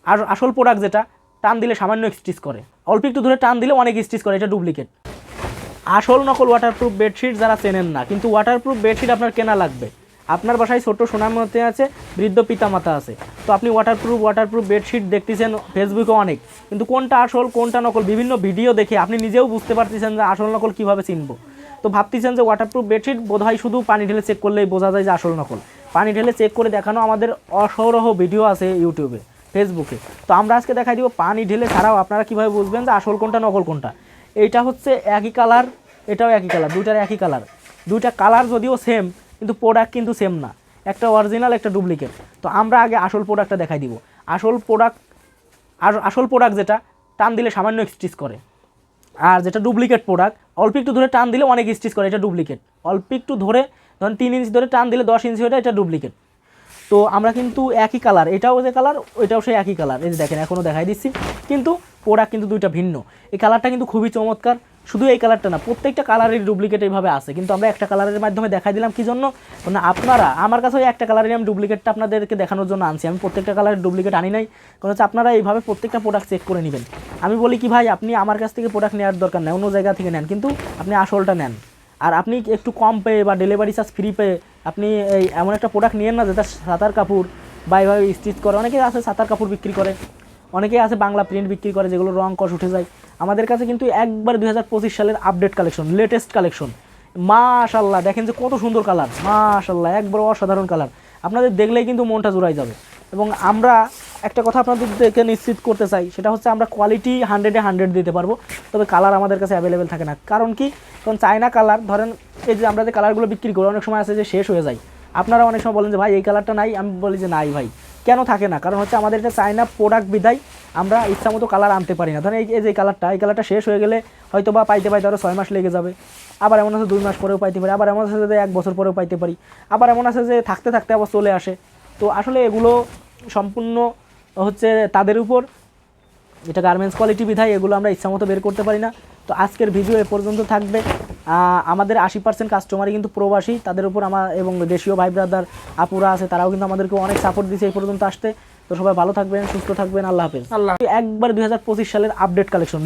আর আসল প্রোডাক্ট যেটা টান দিলে সামান্য স্টিচ করে, অল্প একটু ধরে টান দিলে অনেক স্টিচ করে, এটা ডুপ্লিকেট। আসল নকল ওয়াটারপ্রুফ বেডশিট যারা চেনেন না, কিন্তু ওয়াটারপ্রুফ বেডশিট আপনার কেনা লাগবে। আপনার বাসায় ছোট সোনামতি আছে, বৃদ্ধ পিতামাতা আছে, তো আপনি ওয়াটারপ্রুফ বেডশিট দেখতেছেন ফেসবুকে অনেক, কিন্তু কোনটা আসল কোনটা নকল বিভিন্ন ভিডিও দেখে আপনি নিজেও বুঝতে পারতেছেন যে আসল নকল কীভাবে চিনব। তো ভাবতেছেন যে ওয়াটারপ্রুফ বেডশিট বোধহয় শুধু পানি ঢেলে চেক করলেই বোঝা যায় যে আসল নকল। পানি ঢেলে চেক করে দেখানো আমাদের অসরহ ভিডিও আছে ইউটিউবে, ফেসবুকে। তো আমরা আজকে দেখাই দিব পানি ঢেলে ছাড়াও আপনারা কীভাবে বুঝবেন যে আসল কোনটা নকল কোনটা। এইটা হচ্ছে একই কালার, এটাও একই কালার, দুইটার একই কালার, দুইটা কালার যদিও সেম কিন্তু প্রোডাক্ট কিন্তু সেম না, একটা অরিজিনাল একটা ডুপ্লিকেট। তো আমরা আগে আসল প্রোডাক্টটা দেখাই দিব। আসল প্রোডাক্ট যেটা টান দিলে সামান্য স্টিচ করে, আর যেটা ডুপ্লিকেট প্রোডাক্ট অল্প একটু ধরে টান দিলে অনেক স্টিচ করে, এটা ডুপ্লিকেট। অল্প একটু ধরে ধরেন 3 ইঞ্চি ধরে টান দিলে 10 ইঞ্চি এটা ডুপ্লিকেট। তো আমরা কিন্তু একই কালার, এটাও যে কালার ওইটাও সেই একই কালার, এই যে দেখেন এখনও দেখাই দিচ্ছি, কিন্তু প্রোডাক্ট কিন্তু দুইটা ভিন্ন। এই কালারটা কিন্তু খুবই চমৎকার, শুধু এই কালারটা না প্রত্যেকটা কালারের ডুপ্লিকেট এইভাবে আছে, কিন্তু আমরা একটা কালারের মাধ্যমে দেখাই দিলাম কী জন্য না, আপনারা আমার কাছে ওই একটা কালারের আমি ডুপ্লিকেটটা আপনাদেরকে দেখানোর জন্য আনছি, আমি প্রত্যেকটা কালারের ডুপ্লিকেট আনি নাই। কারণ হচ্ছে আপনারা এইভাবে প্রত্যেকটা প্রোডাক্ট চেক করে নেবেন। আমি বলি কি ভাই, আপনি আমার কাছ থেকে প্রোডাক্ট নেওয়ার দরকার নেই, অন্য জায়গা থেকে নেন, কিন্তু আপনি আসলটা নেন। আর আপনি একটু কম পেয়ে বা ডেলিভারি চার্জ ফ্রি পেয়ে আপনি এই এমন একটা প্রোডাক্ট নিয়েন না যেটা সাঁতার কাপড় বা এইভাবে স্টিচ করে। অনেকেই আছে সাঁতার কাপড় বিক্রি করে, অনেকেই আছে বাংলা প্রিন্ট বিক্রি করে, যেগুলো রং কষ উঠে যায়। আমাদের কাছে কিন্তু একবার 2025 সালের আপডেট কালেকশন, লেটেস্ট কালেকশন, মাশাআল্লাহ দেখেন যে কত সুন্দর কালার, মাশাআল্লাহ একবার অসাধারণ কালার, আপনাদের দেখলেই কিন্তু মনটা জুড়াই যাবে। এবং আমরা একটা কথা আপনাদেরকে নিশ্চিত করতে চাই, সেটা হচ্ছে আমরা কোয়ালিটি 100-এ 100 দিতে পারবো, তবে কালার আমাদের কাছে অ্যাভেলেবেল থাকে না। কারণ কি, কারণ চায়না কালার ধরেন এই যে আমরা যে কালারগুলো বিক্রি করি অনেক সময় আছে যে শেষ হয়ে যায়। আপনারা অনেক সময় বলেন যে ভাই এই কালারটা নাই, আমি বলি যে নাই ভাই, কেন থাকে না, কারণ হচ্ছে আমাদের এটা চায়না প্রোডাক্ট বিদায় আমরা ইচ্ছা মতো কালার আনতে পারি না। ধরেন এই যে এই কালারটা শেষ হয়ে গেলে হয়তো বা পাইতে আরও 6 মাস লেগে যাবে, আবার এমন আছে 2 মাস পরেও পাইতে পারি, আবার এমন আছে যে 1 বছর পরেও পাইতে পারি, আবার এমন আছে যে থাকতে থাকতে আবার চলে আসে। তো আসলে এগুলো সম্পূর্ণ হচ্ছে তাদের উপর, এটা গার্মেন্টস কোয়ালিটি বিধায় এগুলো আমরা ইচ্ছা মতো বের করতে পারি না। তো আজকের ভিডিও এ পর্যন্ত থাকবে। আমাদের 80% কাস্টমারই কিন্তু প্রবাসী, তাদের উপর আমার এবং দেশীয় ভাই ব্রাদার আপুরা আছে, তারাও কিন্তু আমাদেরকে অনেক সাপোর্ট দিয়েছে এই পর্যন্ত আসতে। তো সবাই ভালো থাকবেন, সুস্থ থাকবেন, আল্লাহ হাফেজ। একবার 2025 সালের আপডেট কালেকশন।